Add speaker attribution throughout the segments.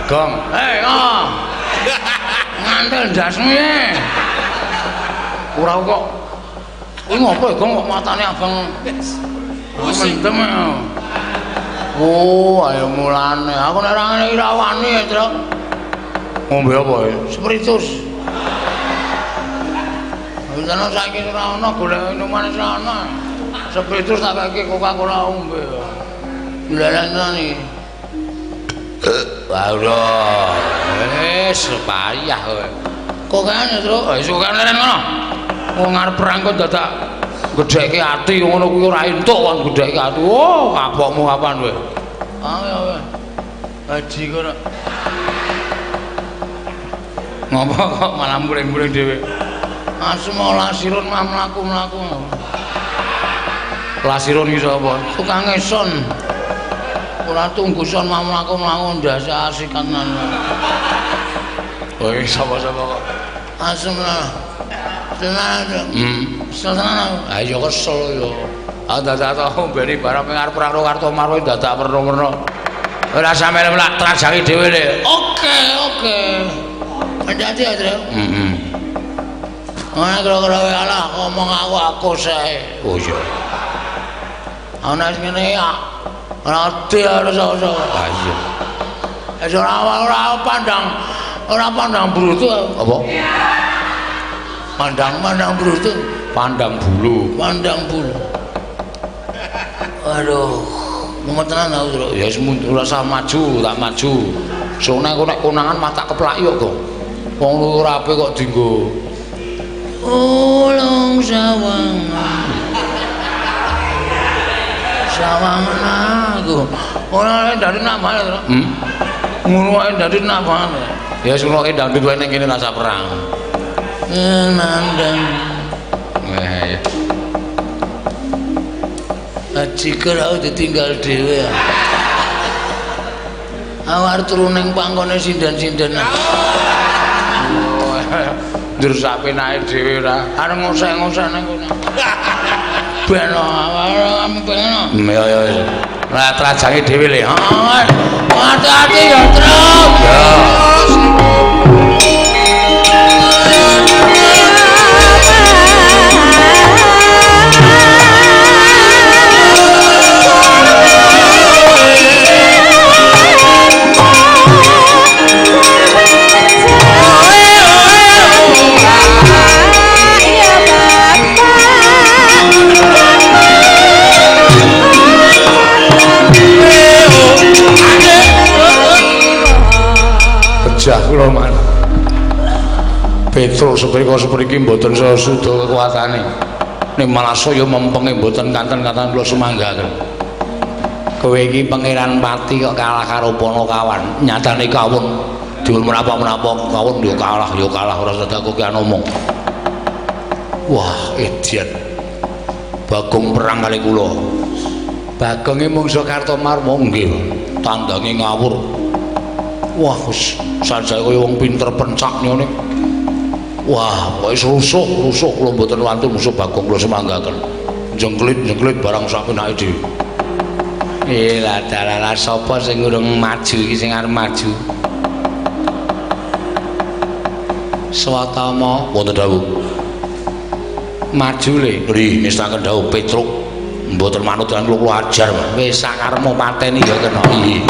Speaker 1: Bagong. Oh. Ngantel dasmu ya. Ora kok. Kuwi ngopo Gong kok matane abang. Mendem ya. Oh, ayo mulane. Aku nek ora ngene iki ra wani ya, Tru. Ngombe apa ya? Spiritus. Wis saiki ora ana golek minuman wis ana. Spiritus tak kake Coca-Cola ombe. Dilalani. Waduh. Wis payah kowe. Kok kene, Tru? Wis kok leren ngono. Wong arep perang kok dadak gedheke ati ngono kuwi ora entuk kon gedheke ati. Oh, kapokmu kapan kowe? Ah, haji kono. Ngopo kok malah muring-muring dhewe? Asma lasirun mah mlaku-mlaku. Lasirun iki sapa? Tukang ngeson. Ora tunggu son mah mlaku-mlaku ndase asikan nang. Kowe sapa-sapa kok? Asma. Tenan. Tenan. Ayo kesel yo. Dadak ombeni barang ping arep perang Karto Marwo dadak werna-werna. Ora sampe lak trajangi dhewe le. Oke. Hati-hati ya, Tru. Ana kira-kira alah ngomong aku sae. Oh iya. Ana sing ngene ya. Ora ati ora sapa. Ah iya. Ora pandang brutu apa? Pandang brutu, pandang bulu. Aduh, mumet tenan aku, Tru. Ya wis ora usah maju, tak maju. Soalnya aku nek konangan mah tak keplak yo, Gong. Wong luwih rapi kok dienggo. Ulung sawangan aku. Ora dari nak bae, Tru. Ngono ae dari nak bae. Ya suloke dangdut wae ning kene rasa perang. Nandang. Ya. Jika aku ditinggal dhewe ya. Awar turu ning pangkone sindan-sindan. Ndur sapenake dhewe ora. Arep ngoseh-ngoseh nang kono. Ben awak pengen. Ya. Lah trajange dhewe le. Hati-hati ya, Tru. Ya. Kula man. Petruk sepriki mboten sesudo kekuatane. Nek malah saya mempenge mboten kanten-kanten kula semanggaken. Kowe iki pangeran pati kok kalah karo Panakawan. Nyatane kawon diul menapa-menapa kawon yo kalah ora sedak kok ki omong. Wah, edian. Bagong perang kali kula. Bagonge mungsuh Kartomarma nggih. Tandange ngawur. Wah, wis sajake kaya wong pinter pencak ngene. Wah, wis rusuh kula mboten wantun musuh Bagong kula semanggaken. Jengklit barang sak penake dhewe. Lah dalala sapa sing urung maju iki sing arep maju? Swatama wonten dawuh. Maju le, nggih ngestaken dawuh Petruk. Mboten manut lan kula ajar, wis sakarepmu pateni ya kena. Nggih.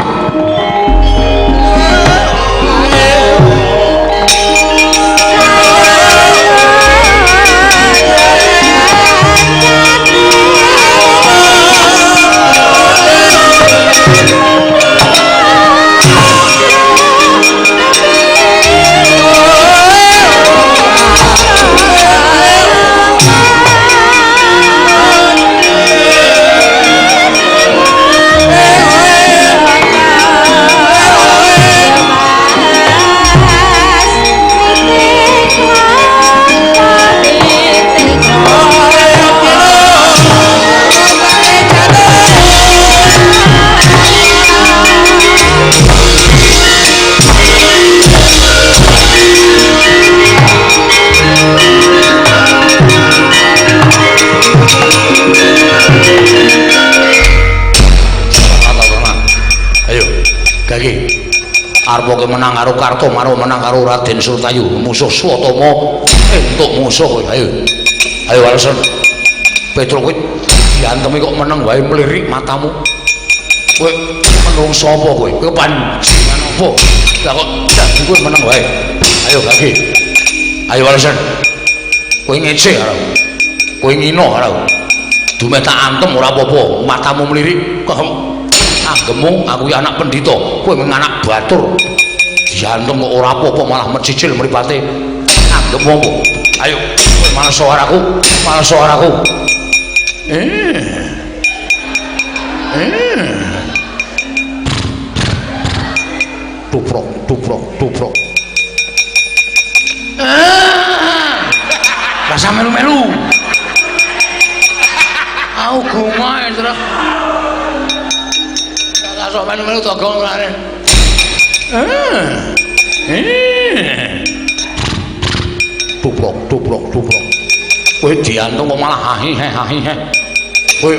Speaker 1: arep menang karo Kartomaro, menang karo Raden Surtayu, musuh Swatama entuk musuh kowe. Ayo Walesan. Petro kowe diantemi kok meneng wae mlirik matamu. Kowe menungso apa kowe? Kowe panjenengan apa? Lah kok dadi kowe meneng wae. Ayo Gage. Ayo Walesan. Kowe ngece karo. Kowe ngino karo. Dume tak antem ora apa-apa, matamu mlirik kok anggemu aku ya anak pendhita, kowe mung anak batur. Diantem kok ora apa-apa malah mecicil mripate. Anggemu apa? Ayo, kowe malah suaraku, malah suaraku. Tuprok, tuprok, tuprok. Rasa melu-melu. Aku gumae terus. Rasa melu-melu togong lare. Tuprok, tuprok, tuprok. Kowe diantung kok malah hahi-hahi. Kowe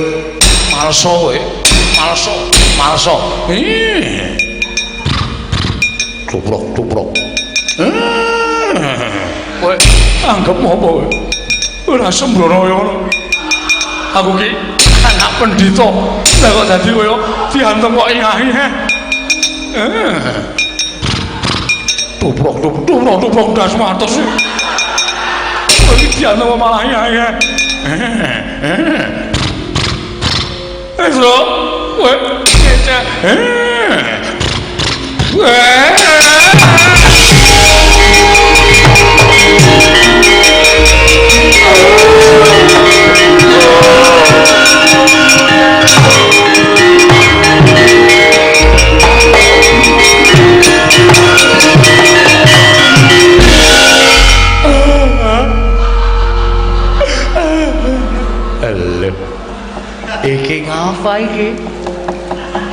Speaker 1: malso kowe, malso, malso. Tuprok, tuprok. Kowe anggap apa kowe? Ora sembrono kaya ngono. Aku ki anak pendhita. Lah kok dadi kowe diantem kok hahi. Tuprok, tuprok, tuprok, tuprok das matos. Diantem malah hahi. Eso, kowe ngece. Iki ngapa iki?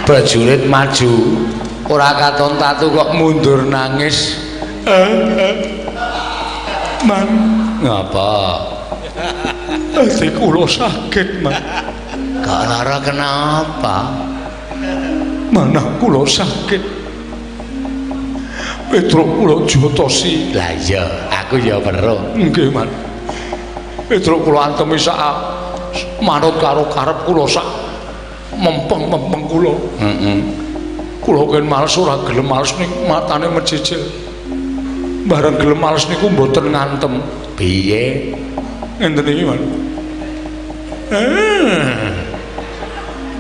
Speaker 1: Prajurit maju ora katon tatu kok mundur nangis. Man, ngapa? Ati kula sakit, Man. Gak lara kenapa? Mana kula sakit. Petro kula jotosi. Lah iya, aku ya weruh. Nggih, Man. Petro kula antemi sak manut karo karep kula sak mempeng-mempeng kula. Kula ken males ora gelem males ning matane mecicil. Bareng gelem males niku mboten ngantem. Piye? Ngenten iki, Man.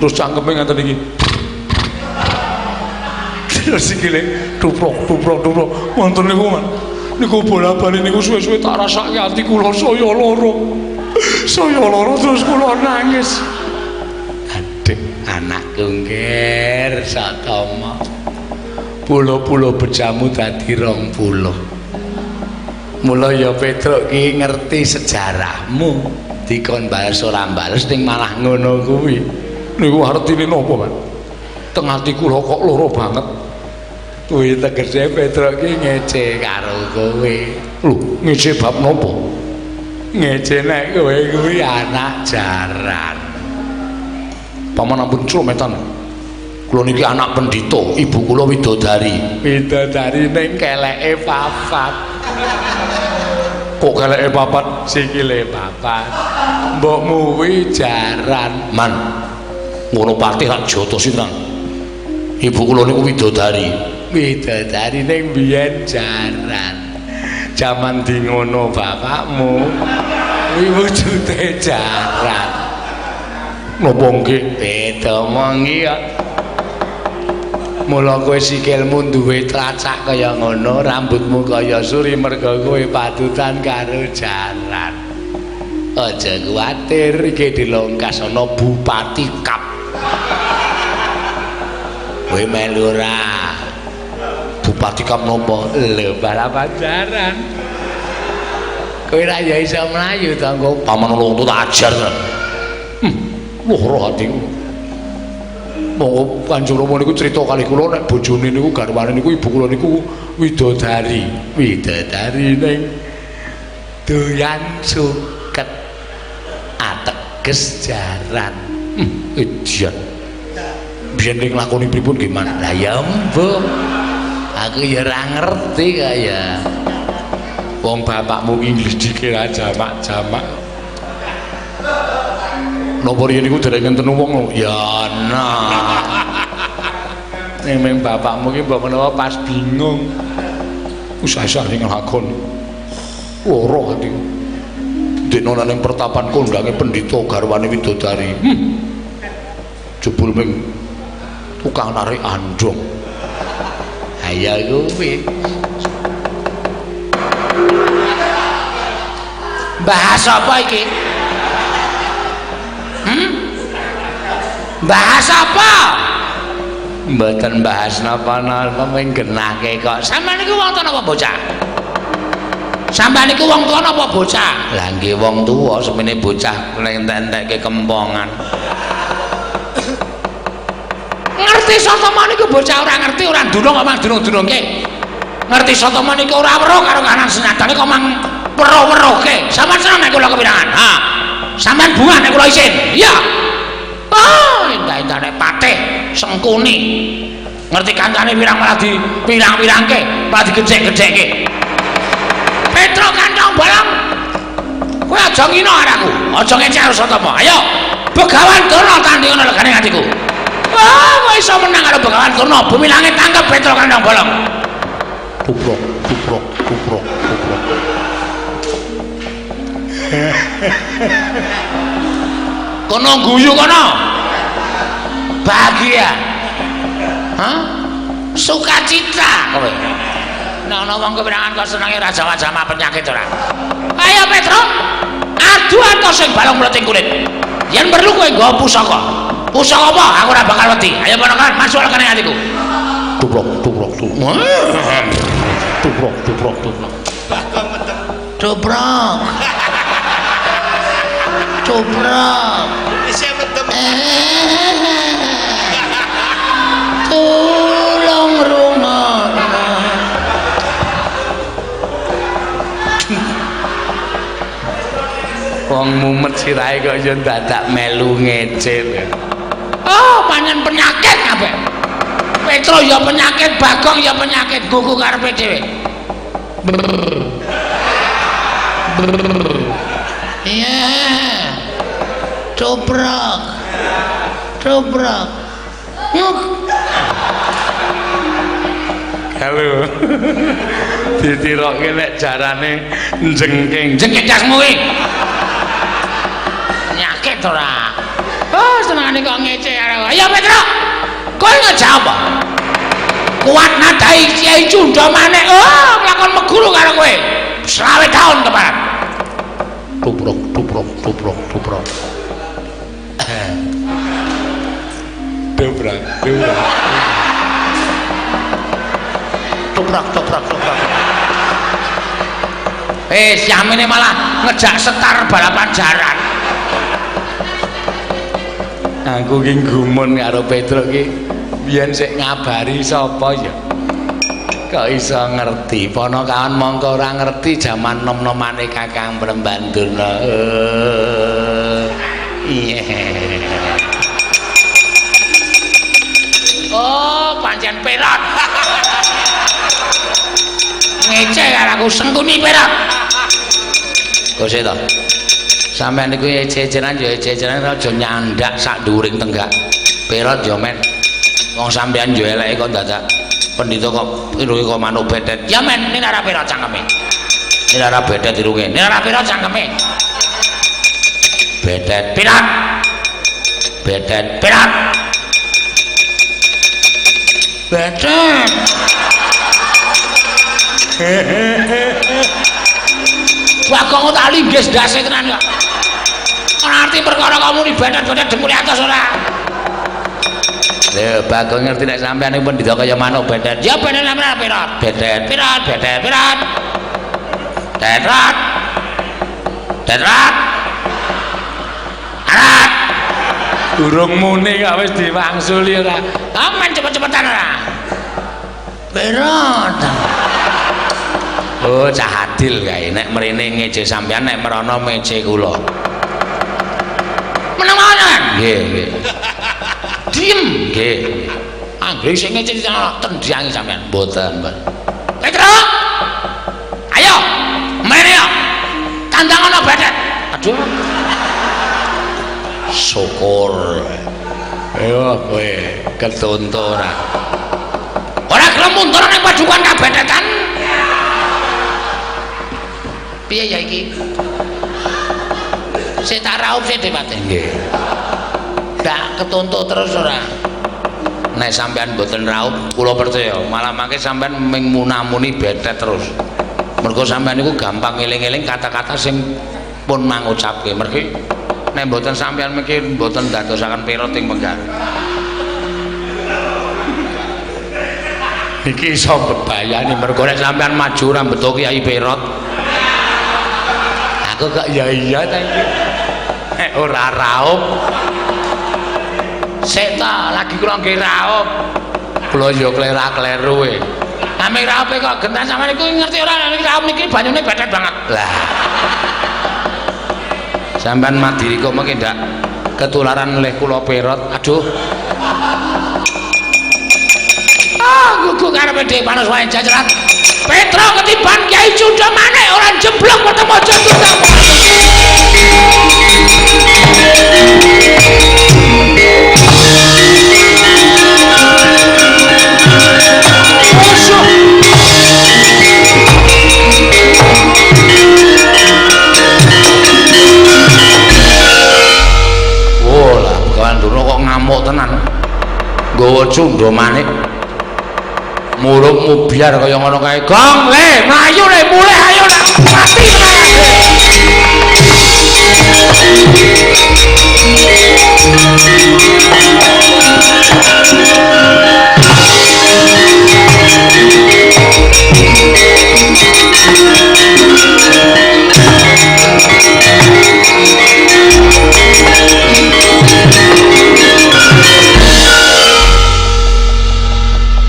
Speaker 1: Terus cangkeme ngenten iki. Sikile tuprok tuprok tuprok. Wonten niku, Man. Niku bola-bali niku suwe-suwe tak rasake ati kula saya lara. Saya lara terus kula nangis. Aduh, anakku ngger Satama. Pulo-pulo bejamu dadi 20. Mula ya Petruk ki ngerti sejarahmu. Dikon bales ora bales ning malah ngono kuwi. Niku artine napa, Pak? Teng ati kula kok lara banget. Kuwi tegese Petruk ki ngece karo kowe. Lho, ngece bab napa? Ngece nek kowe kuwi anak jaran. Paman ampun slometan. Kula niki anak pendhita, ibu kula widodari. Widodari ning keleke papat. Kok keleke papat, sikile papat. Mbokmu kuwi jaran. Man. Ngono patih rak jotosi tenan. Ibu kula niku widodari. Widodari ning biyen jaran. Jaman di ngono bapakmu kuwi wujude jaran. Napa nggih? Beda mongki ya. Mula kowe sikilmu duwe tlacak kaya ngono, rambutmu kaya suri merga kowe padutan karo jaran. Aja kuwatir iki dilongkas ana Bupati Kap. Kowe melu ora? Bupati Kap napa? Lho balapan jaran. Kowe ra ya iso mlayu to engko paman loro tak ajar. Loro atiku. Monggo Kanjeng Rama niku crita kali kula nek bojone niku garwane niku ibu kula niku widodari. Widodari ning doyan suket. Ateges jaran. Edian. Biyen ning lakoni pripun nggih, Man? Lah ya mbok. Aku ya ora ngerti kaya. Wong bapakmu Inggris dikira jamak-jamak. Napa riyen niku dereng ngenten wong lho. Ya nah. Ning bapakmu ki mbok menawa pas bingung. Usah-usah sing nglakon. Ora ati. Dene ning pertapan kondange pendhita garwane widodari. Jebul ming tukang narik andong. Ayo kuwi. Bahas apa iki? Bahas apa? Mboten bahas napa-napa ming genahke kok. Sampeyan niku wong tuwa napa bocah? Sampeyan niku wong tuwa napa bocah? Lah nggih wong tuwa semene bocah entek-entekke kempongan. Ngerti sapa niku bocah ora ngerti ora ndunung kok mang dunung-dunungke. Ngerti sapa niku ora weruh karo kanan senyatane kok mang weruh-weruhke. Sampeyan seneng nek kula kepirangan? Ha. Sampeyan bunga nek kula isin. Iya. Oh, indah-indah nek patih sengkuni. Ngerti kancane pirang malah di pirang-pirangke, malah digedhek-gedhekke. Petro Kantong Bolong. Kowe aja ngino araku. Aja ngecek karo Sotama. Ayo. Begawan Durna tandingan legane atiku. Wah, kowe iso menang karo Begawan Durna. Bumi langit tangkep Petro Kantong Bolong. Tuprok, tuprok, tuprok, tuprok. Kono guyu kono. Bahagia. Hah? Sukacita kowe. Nek ana wong kepirangan kok senenge ra jama-jama penyakit ora. Ayo Petro. Aduan kok sing balong mleting kulit. Yen perlu kowe nggawa pusaka. Pusaka apa? Aku ora bakal wedi. Ayo ponakan masuk kene atiku. Tuprok, tuprok, tuprok. Tuprok, tuprok, tuprok. Tuprok. Tuprok.
Speaker 2: Isih metem.
Speaker 1: Tolong rungokno. Wong mumet sirahe kok yo dadak melu ngecil. Oh, pancen penyakit kabeh. Petro ya penyakit, Bagong ya penyakit, gugu karepe dhewe. Iya. Cobrok. Cobrok. Halo. Ditirokke nek jarane jengking. Jengking jasmu kuwi. Penyakit ora. Oh, senengane kok ngece arek. Ayo Petro. Kowe ngejawab. Kuat nadai Kiai Cunda maneh. Oh, nglakon meguru karo kowe. 20 tahun keparat. Tuprok, tuprok, tuprok, tuprok. Dobrak, dobrak. Toprak, toprak, toprak. Siamene malah ngejak sekar balapan jaran. Aku ki gumun karo Petro ki biyen sik ngabari sapa ya. Kok iso ngerti, ponokawan mongko ora ngerti jaman nom-nomane Kakang Prembandurna. Iya. Oh, pancen perat. Ngece karo aku sengkuni perat. Kok sik to? Sampeyan niku eceran ya eceran aja nyandak sak dhuwuring tenggak. Perat ya men. Wong sampeyan yo eleke kok dadak pendhita kok irunge kok manuk betet. Ya men, nek ora perat cangkeme. Nek ora betet irunge, nek ora perat cangkeme. Betet perat. Betet perat. Betet. Bagong tak linggis ndase tenan kok. Ora arti perkara kamu ni betet-betet demune atas ora. Lha Bagong ngerti nek sampean niku pendhita kaya manuk betet. Ya betet sampean perat. Betet, perat, betet, perat. Tetrat. Tetrat. Arat. Durung muni kok wis diwangsuli ora. Aman cepet-cepetan ora. Perat. Oh, cah adil kae nek mrene ngeje sampean nek merono meje kula. Meneng mawon. Nggih, nggih. Diem, nggih. anggere sing cerita tendiangi sampean mboten Petro ayo mene yo kandang ana bedet aduh syukur ayo kowe ketonton ora gelem mundur ning padukan kabedetan piye ya iki sik tak raup sik Dewate nggih ndak ketonton terus ora nek sampean mboten raup kula percaya malah mangke sampean ming munamuni bedet terus mergo sampean niku gampang eling-eling kata-kata sing pun mangucapke mergi nek mboten sampean mikir mboten dadosaken perot ing menggar iki iso bebayani mergo nek sampean maju ora beto Kiai Perot aku gak iya ta iki ora raup sik ta lagi kula nggih raup kula yo klera-kleru e ame raup kok gentan sampean iku ngerti ora nek raup niki banyune bedet banget lah sampean madiri kok mengke ndak ketularan oleh kula Perot aduh gugu karepe dhek panas wae jajaran Petro ketiban Kiai Cundha maneh ora jemblok ketemu aja tundang lah kawan dulu kok ngamuk tenan nggawa Cundha maneh murungmu biar kaya ngono kae gong le mlayu le mulih ayo mati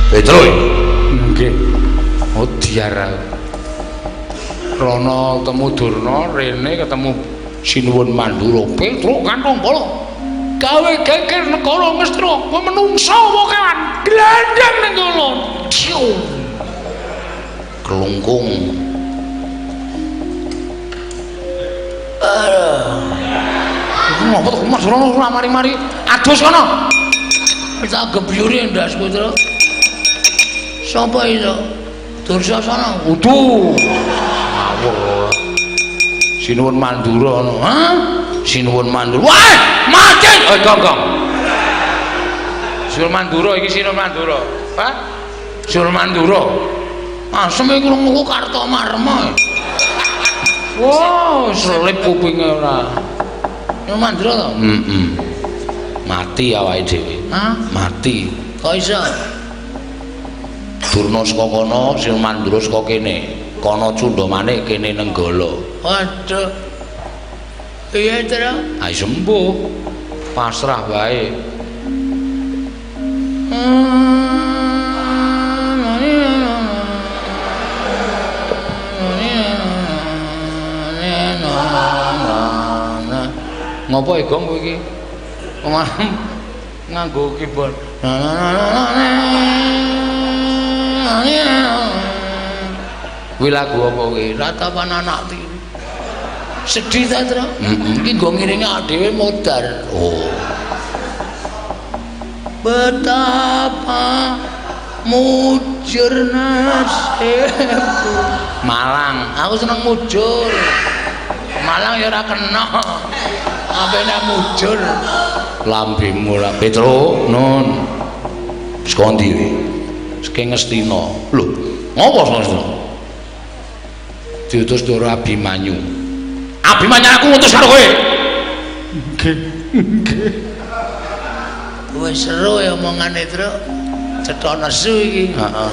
Speaker 1: Petro nggih diarah Rono ketemu Durna rene ketemu Sinuwun Mandura Petro kantong bola gawe geger negara Ngastra kowe menungso apa kewan glandang ning kono kelungkung ngopo to Mas Rono ora mari-mari adus kono kita gebyuri ndas Petro sapa itu Dursasana utuh ngawur Sinuwun Mandura ngono ha Sinuwun Mandura wah mati gong Sinuwun Mandura iki Sinuwun Mandura ha Sinuwun Mandura asem iku krungu Kartomarma wow selip kupinge ora Sinuwun Mandura to mati awake dhewe ha mati kok iso Durna saka kono Sinuwun Mandura saka kene kono Cundha maneh kene Nenggala waduh iya Tru ayo sembuh pasrah wae ngopo e gong kowe iki nganggo keyboard kuwi lagu apa kuwi ratapan anak tiri sedih ta Tru iki nggo ngiringi dhewe modar oh betapa mujur nasibku Malang aku seneng mujur Malang ya ora kena apene mujur lambemu lah Petro nun sekondi sing Ngastina lho ngopo Ngastina diutus karo Abimanyu aku ngutus karo kowe nggih wis seru ya omongane Tru cetha nesu iki heeh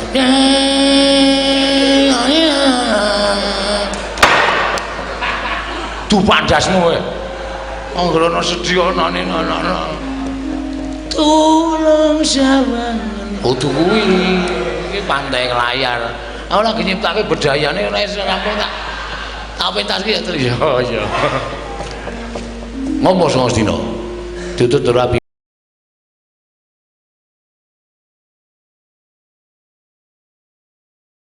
Speaker 1: dupandasmu kowe anggrono sedya anane ana tulung sawangan kudu kuwi iki pantai layar aku lagi nyiptake bedayane ora iso rampung tak pentaske ya Tru ya ngopo Ngastina ditut karo